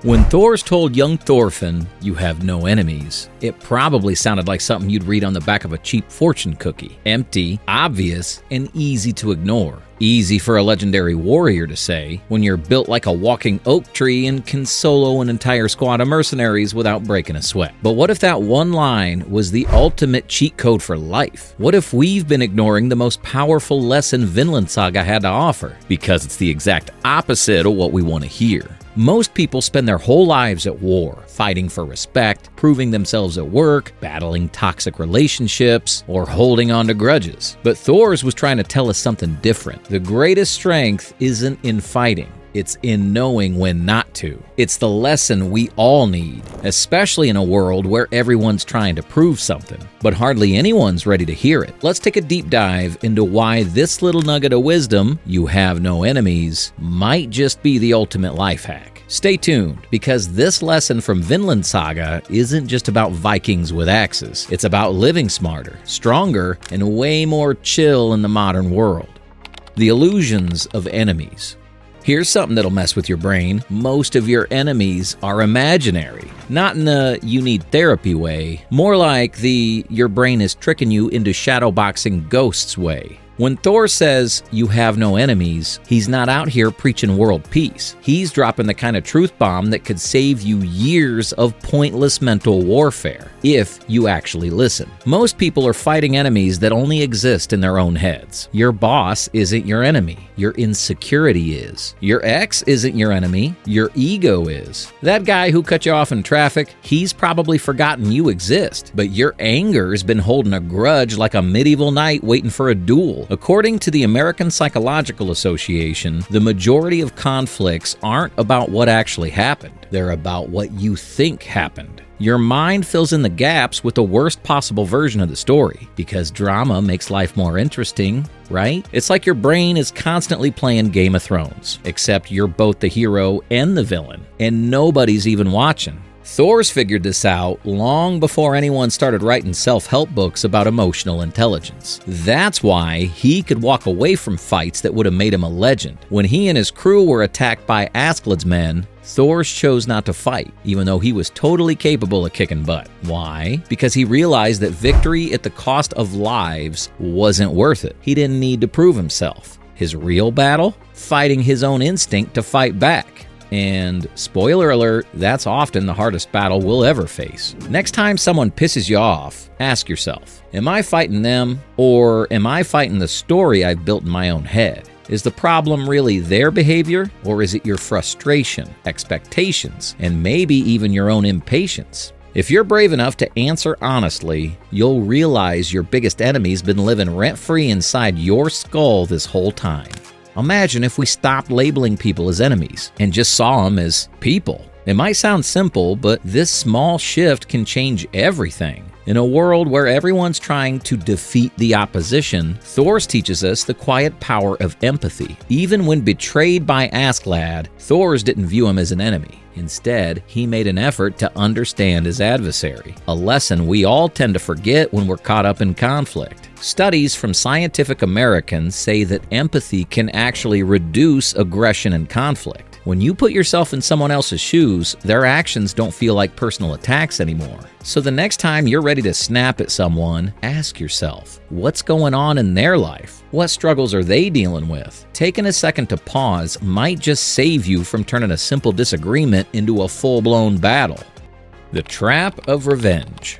When Thors told young Thorfinn, "You have no enemies," it probably sounded like something you'd read on the back of a cheap fortune cookie. Empty, obvious, and easy to ignore. Easy for a legendary warrior to say when you're built like a walking oak tree and can solo an entire squad of mercenaries without breaking a sweat. But what if that one line was the ultimate cheat code for life? What if we've been ignoring the most powerful lesson Vinland Saga had to offer? Because it's the exact opposite of what we want to hear. Most people spend their whole lives at war, fighting for respect, proving themselves at work, battling toxic relationships, or holding on to grudges. But Thors was trying to tell us something different. The greatest strength isn't in fighting. It's in knowing when not to. It's the lesson we all need, especially in a world where everyone's trying to prove something, but hardly anyone's ready to hear it. Let's take a deep dive into why this little nugget of wisdom, "You have no enemies," might just be the ultimate life hack. Stay tuned, because this lesson from Vinland Saga isn't just about Vikings with axes. It's about living smarter, stronger, and way more chill in the modern world. The illusions of enemies. Here's something that'll mess with your brain. Most of your enemies are imaginary. Not in the "you need therapy" way, more like the "your brain is tricking you into shadowboxing ghosts" way. When Thor says, "You have no enemies," he's not out here preaching world peace. He's dropping the kind of truth bomb that could save you years of pointless mental warfare, if you actually listen. Most people are fighting enemies that only exist in their own heads. Your boss isn't your enemy. Your insecurity is. Your ex isn't your enemy. Your ego is. That guy who cut you off in traffic, he's probably forgotten you exist. But your anger's been holding a grudge like a medieval knight waiting for a duel. According to the American Psychological Association, the majority of conflicts aren't about what actually happened. They're about what you think happened. Your mind fills in the gaps with the worst possible version of the story, because drama makes life more interesting, right? It's like your brain is constantly playing Game of Thrones, except you're both the hero and the villain, and nobody's even watching. Thors figured this out long before anyone started writing self-help books about emotional intelligence. That's why he could walk away from fights that would have made him a legend. When he and his crew were attacked by Askeladd's men, Thors chose not to fight, even though he was totally capable of kicking butt. Why? Because he realized that victory at the cost of lives wasn't worth it. He didn't need to prove himself. His real battle? Fighting his own instinct to fight back. And spoiler alert, that's often the hardest battle we'll ever face. Next time someone pisses you off, ask yourself, am I fighting them, or am I fighting the story I've built in my own head? Is the problem really their behavior, or is it your frustration, expectations, and maybe even your own impatience? If you're brave enough to answer honestly, you'll realize your biggest enemy's been living rent-free inside your skull this whole time. Imagine if we stopped labeling people as enemies and just saw them as people. It might sound simple, but this small shift can change everything. In a world where everyone's trying to defeat the opposition, Thors teaches us the quiet power of empathy. Even when betrayed by Askeladd, Thors didn't view him as an enemy. Instead, he made an effort to understand his adversary, a lesson we all tend to forget when we're caught up in conflict. Studies from Scientific American say that empathy can actually reduce aggression and conflict. When you put yourself in someone else's shoes, their actions don't feel like personal attacks anymore. So the next time you're ready to snap at someone, ask yourself, what's going on in their life? What struggles are they dealing with? Taking a second to pause might just save you from turning a simple disagreement into a full-blown battle. The trap of revenge.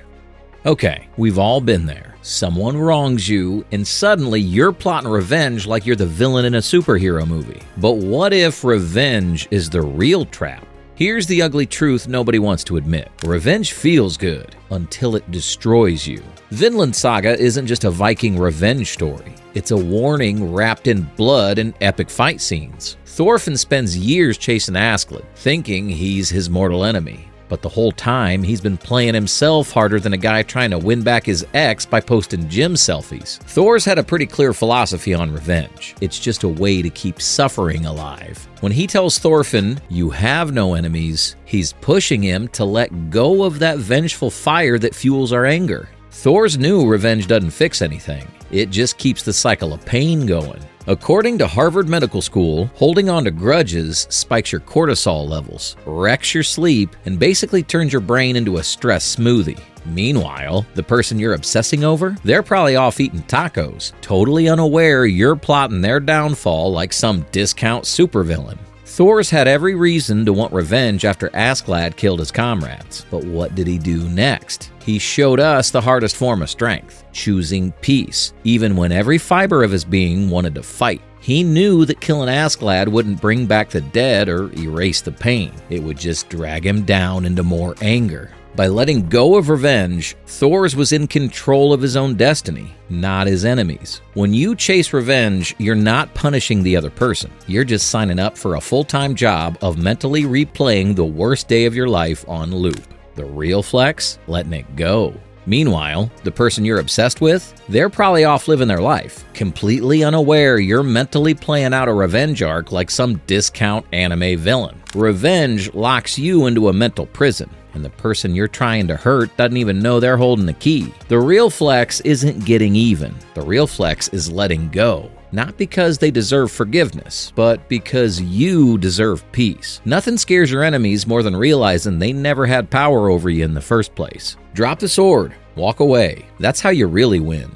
Okay, we've all been there. Someone wrongs you, and suddenly you're plotting revenge like you're the villain in a superhero movie. But what if revenge is the real trap? Here's the ugly truth nobody wants to admit. Revenge feels good until it destroys you. Vinland Saga isn't just a Viking revenge story. It's a warning wrapped in blood and epic fight scenes. Thorfinn spends years chasing Askeladd, thinking he's his mortal enemy. But the whole time, he's been playing himself harder than a guy trying to win back his ex by posting gym selfies. Thors had a pretty clear philosophy on revenge. It's just a way to keep suffering alive. When he tells Thorfinn, "You have no enemies," he's pushing him to let go of that vengeful fire that fuels our anger. Thors knew revenge doesn't fix anything. It just keeps the cycle of pain going. According to Harvard Medical School, holding on to grudges spikes your cortisol levels, wrecks your sleep, and basically turns your brain into a stress smoothie. Meanwhile, the person you're obsessing over, they're probably off eating tacos, totally unaware you're plotting their downfall like some discount supervillain. Thors had every reason to want revenge after Askeladd killed his comrades. But what did he do next? He showed us the hardest form of strength, choosing peace, even when every fiber of his being wanted to fight. He knew that killing Askeladd wouldn't bring back the dead or erase the pain. It would just drag him down into more anger. By letting go of revenge, Thors was in control of his own destiny, not his enemies. When you chase revenge, you're not punishing the other person. You're just signing up for a full-time job of mentally replaying the worst day of your life on loop. The real flex? Letting it go. Meanwhile, the person you're obsessed with, they're probably off living their life, completely unaware you're mentally playing out a revenge arc like some discount anime villain. Revenge locks you into a mental prison, and the person you're trying to hurt doesn't even know they're holding the key. The real flex isn't getting even. The real flex is letting go. Not because they deserve forgiveness, but because you deserve peace. Nothing scares your enemies more than realizing they never had power over you in the first place. Drop the sword, walk away. That's how you really win.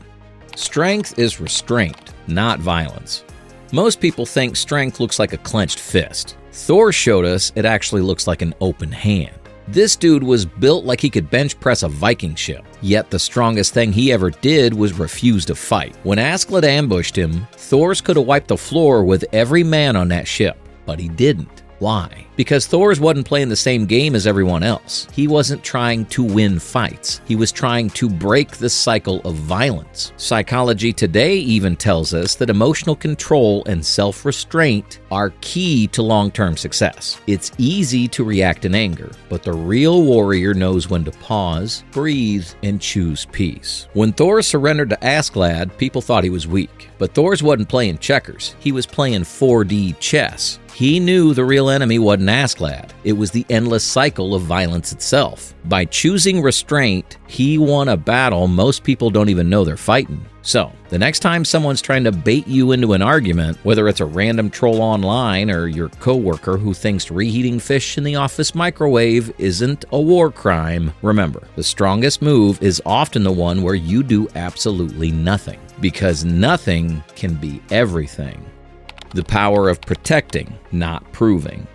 Strength is restraint, not violence. Most people think strength looks like a clenched fist. Thor showed us it actually looks like an open hand. This dude was built like he could bench press a Viking ship, yet the strongest thing he ever did was refuse to fight. When Askeladd ambushed him, Thors could have wiped the floor with every man on that ship, but he didn't. Why? Because Thors wasn't playing the same game as everyone else. He wasn't trying to win fights. He was trying to break the cycle of violence. Psychology today even tells us that emotional control and self-restraint are key to long-term success. It's easy to react in anger, but the real warrior knows when to pause, breathe, and choose peace. When Thor surrendered to Askeladd, people thought he was weak. But Thors wasn't playing checkers. He was playing 4D chess. He knew the real enemy wasn't Askeladd. It was the endless cycle of violence itself. By choosing restraint, he won a battle most people don't even know they're fighting. So, the next time someone's trying to bait you into an argument, whether it's a random troll online or your coworker who thinks reheating fish in the office microwave isn't a war crime, remember, the strongest move is often the one where you do absolutely nothing. Because nothing can be everything. The power of protecting, not proving.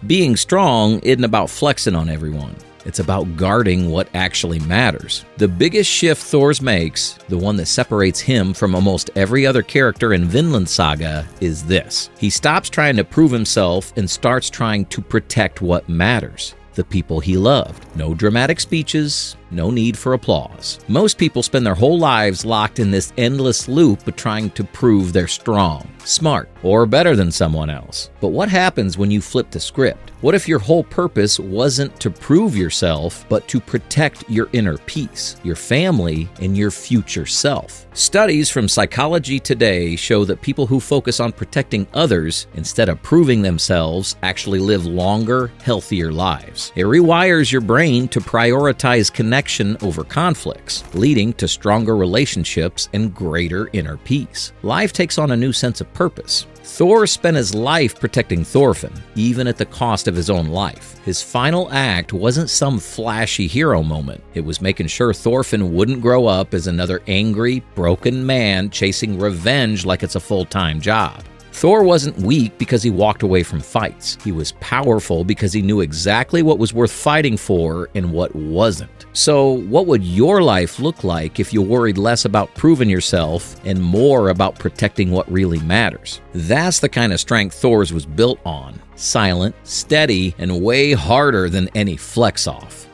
Being strong isn't about flexing on everyone. It's about guarding what actually matters. The biggest shift Thors makes, the one that separates him from almost every other character in Vinland Saga, is this. He stops trying to prove himself and starts trying to protect what matters. The people he loved. No dramatic speeches, no need for applause. Most people spend their whole lives locked in this endless loop of trying to prove they're strong, smart, or better than someone else. But what happens when you flip the script? What if your whole purpose wasn't to prove yourself, but to protect your inner peace, your family, and your future self? Studies from Psychology Today show that people who focus on protecting others instead of proving themselves actually live longer, healthier lives. It rewires your brain to prioritize connection over conflicts, leading to stronger relationships and greater inner peace. Life takes on a new sense of purpose. Thor spent his life protecting Thorfinn, even at the cost of his own life. His final act wasn't some flashy hero moment. It was making sure Thorfinn wouldn't grow up as another angry, broken man chasing revenge like it's a full-time job. Thor wasn't weak because he walked away from fights. He was powerful because he knew exactly what was worth fighting for and what wasn't. So, what would your life look like if you worried less about proving yourself and more about protecting what really matters? That's the kind of strength Thors was built on. Silent, steady, and way harder than any flex-off.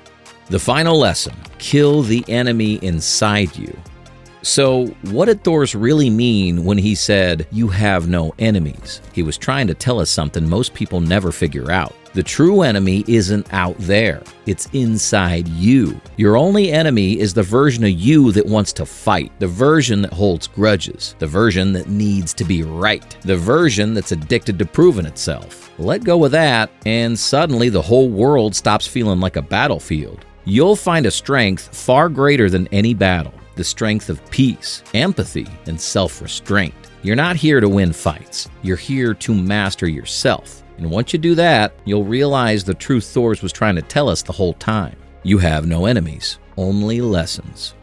The final lesson: kill the enemy inside you. So, what did Thors really mean when he said, "You have no enemies"? He was trying to tell us something most people never figure out. The true enemy isn't out there. It's inside you. Your only enemy is the version of you that wants to fight, the version that holds grudges, the version that needs to be right, the version that's addicted to proving itself. Let go of that, and suddenly the whole world stops feeling like a battlefield. You'll find a strength far greater than any battle. the strength of peace, empathy, and self-restraint. You're not here to win fights. You're here to master yourself. And once you do that, you'll realize the truth Thors was trying to tell us the whole time. You have no enemies, only lessons.